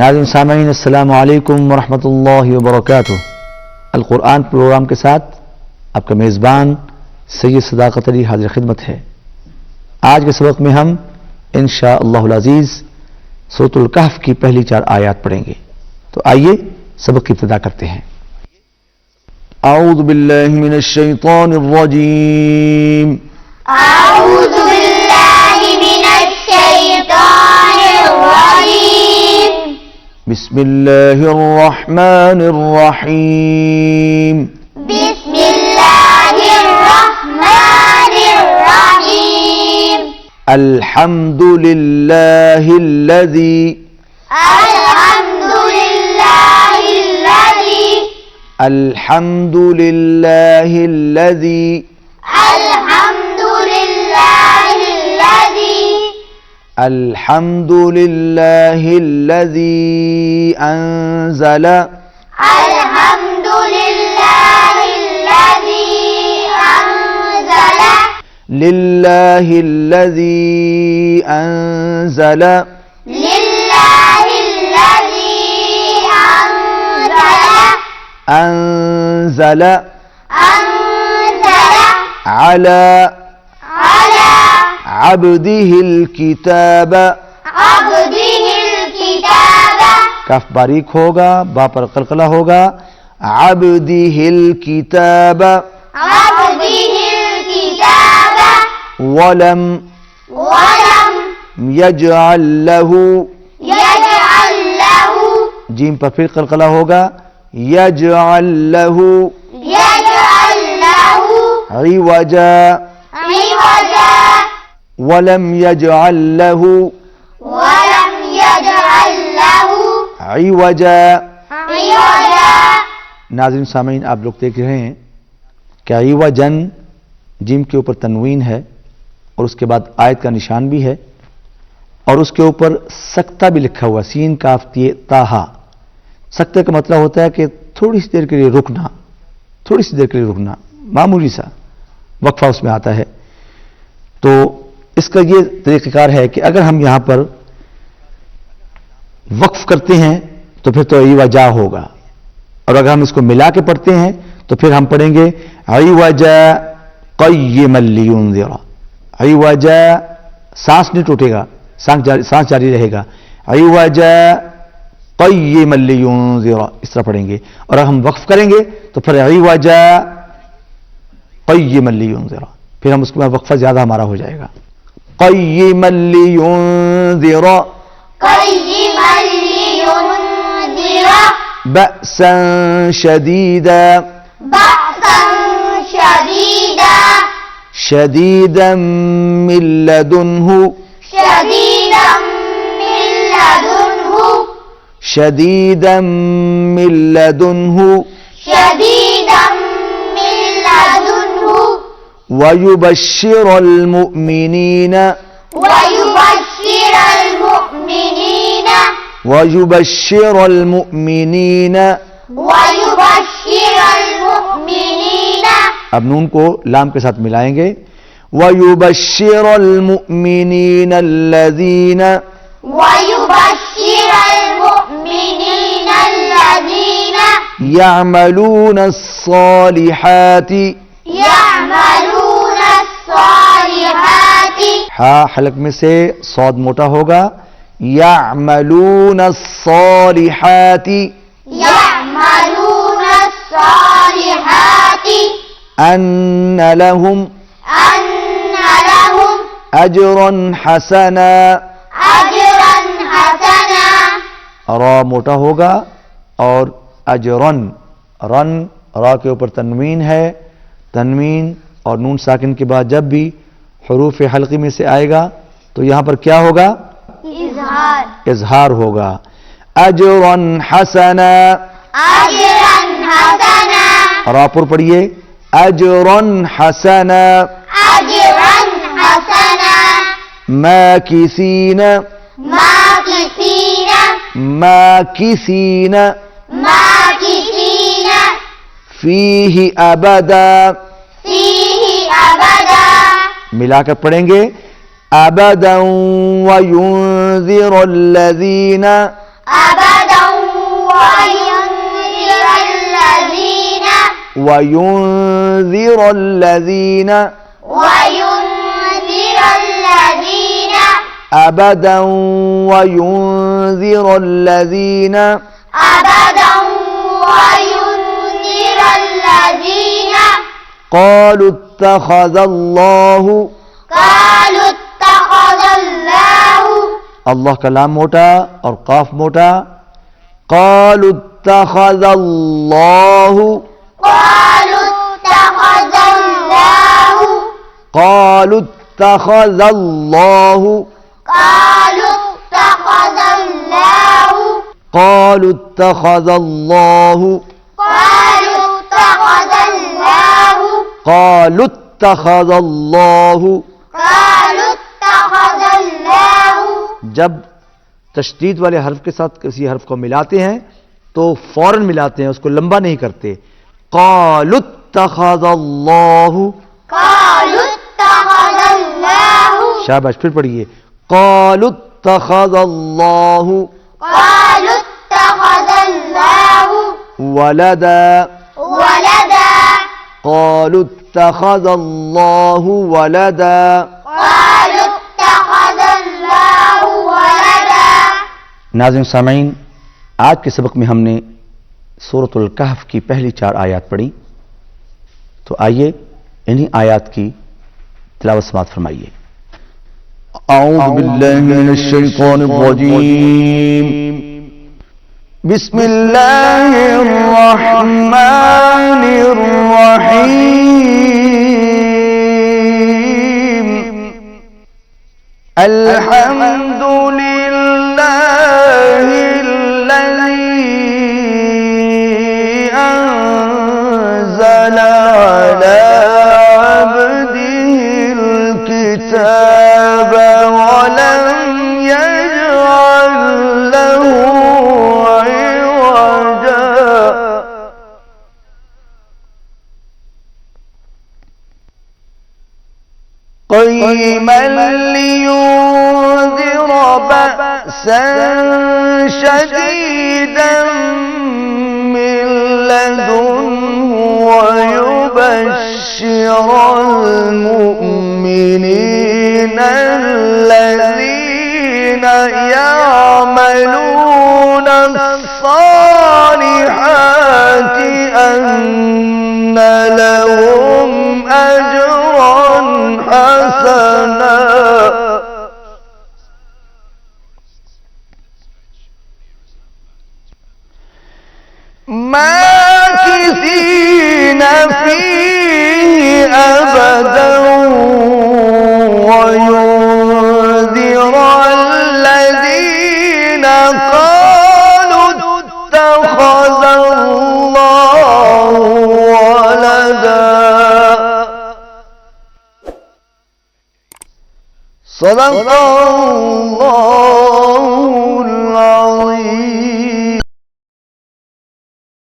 नाज़रीन सामीन अस्सलामु अलैकुम वरहमतुल्लाहि वबरकातुह। अल कुरान प्रोग्राम के साथ आपका मेज़बान सैयद सदाकत अली हाजिर खिदमत है। आज के सबक में हम इंशाअल्लाहुल अज़ीज़ सूरतुल कहफ की पहली 4 आयत पढ़ेंगे। तो आइए सबक की इब्तिदा करते हैं। औज़ु बिल्लाहि मिनश शैतानिर रजीम। औज़ु बिल्लाहि मिनश शैतानिर रजीम। बिस्मिल्लाहिर रहमानिर रहीम। बिस्मिल्लाहिर रहमानिर रहीम। अल्हम्दुलिल्लाहिल्लज़ी अल्हम्दुलिल्लाहिल्लज़ी अल्हम्दुलिल्लाहिल्लज़ी अल्हम्दुलिल्लाहिल्लज़ी अल्हम्दुलिल्लाहिल्लज़ी अंज़ल अल्हम्दुलिल्लाहिल्लज़ी अंज़ल लिल्लाहिल्लज़ी अंज़ल लिल्लाहिल्लज़ी अंज़ल अंज़ल अला अला अब्दिहिल किताब। अब्दिहिल किताब। कफ बारीक होगा, बा पर कलकला होगा। अब्दिहिल किताब अब्दिहिल किताब वलम वलम यजअल लहू, यजअल लहू जीम पर फिर कलकला होगा। यजअल लहू यजअल लहू इवजा इवजा वलम यजअल लहू वलम यजअल लहू इवजा। इवजा। नाज़रीन सामीन, आप लोग देख रहे हैं कि इवजन जिम के ऊपर तनवीन है और उसके बाद आयत का निशान भी है और उसके ऊपर सक्ता भी लिखा हुआ, सीन काफ तिए ताहा। सक्ते का मतलब होता है कि थोड़ी सी देर के लिए रुकना, थोड़ी सी देर के लिए रुकना, मामूली सा वक्फा उसमें आता है। तो इसका ये तरीक़ाकार है कि अगर हम यहां पर वक्फ करते हैं तो फिर तो इवजा होगा, और अगर हम इसको मिला के पढ़ते हैं तो फिर हम पढ़ेंगे इवजा क़य्यिमल लियुनज़िरा। इवजा सांस नहीं टूटेगा, सांस जारी रहेगा। इवजा क़य्यिमल लियुनज़िरा, इस तरह पढ़ेंगे। और अगर हम वक्फ करेंगे तो फिर इवजा क़य्यिमल लियुनज़िरा, फिर हम उसके बाद वक्फा ज्यादा हमारा हो जाएगा। क़य्यिमल लियुनज़िरा क़य्यिमल लियुनज़िरा बअसन शदीदा बअसन शदीदा शदीदन मिन लदुन्हु शदीदन मिन लदुन्हु शदीदन मिन लदुन्हु शदीदन मिन लदुन्हु वयुबश्शिरुल मुमिनीन वयुबश्शिरुल मुमिनीन वयुबश्शिरुल मुमिनीन। वयुबश्शिरुल मुमिनीन। अब नून को लाम के साथ मिलाएंगे। वयुबश्शिरुल मुमिनीन अल्लज़ीन वयुबश्शिरुल मुमिनीन अल्लज़ीन यअमलूनस्सालिहाति। यअमलूनस्सालिहाति। हा हलक में से सौद मोटा होगा। यअमलूनस्सालिहाति यअमलूनस्सालिहाति अन्न लहुम अन्न लहुम अजरन हसना। अजरन हसना। रा मोटा होगा और अजरन, रन रा के ऊपर तनवीन है। तनवीन और नून साकिन के बाद जब भी हरूफ हल्की में से आएगा तो यहां पर क्या होगा? इज़हार। इजहार होगा। अजरन हसना। अजरन हसना। रापुर पढ़िए। अजरन हसना अजरन हसना माकिसीन माकिसीन माकिसीन माकिसीन फीही अबदा। फीही अबदा मिलाकर पढ़ेंगे। अबदन व युनज़िरुल्लज़ीना أبدا وينذر الذين وينذر الذين أبدا وينذر الذين قالوا اتخذ الله अल्लाह का लाम मोटा और काफ मोटा قالوا اتخذ الله قالوا اتخذ الله قالوا اتخذ الله قالوا اتخذ الله जब तशदीद वाले हर्फ के साथ किसी हर्फ को मिलाते हैं तो फौरन मिलाते हैं, उसको लंबा नहीं करते। قالوا اتخذ الله शाबाश, फिर पढ़िए قالوا اتخذ الله ولدا قالوا اتخذ الله ولدا नाज़िम सामीन, आज के सबक में हमने सूरतुल कहफ की पहली 4 आयत पढ़ी, तो आइए इन्हीं आयत की तिलावत समाअत फरमाइए। अऊज़ु बिल्लाहि मिनश शैतानिर रजीम, बिस्मिल्लाहिर रहमानिर रहीम, أنزل على عبده الكتاب ولم يجعل له عوجا قيما لينذر بأسا شديدا من لدنه ويبشر المؤمنين الذين يعملون الصالحات أن لهم أجرا حسنا ماكثين فيه أبدا وينذر الذين قالوا اتخذ الله ولدا صدق الله العظيم.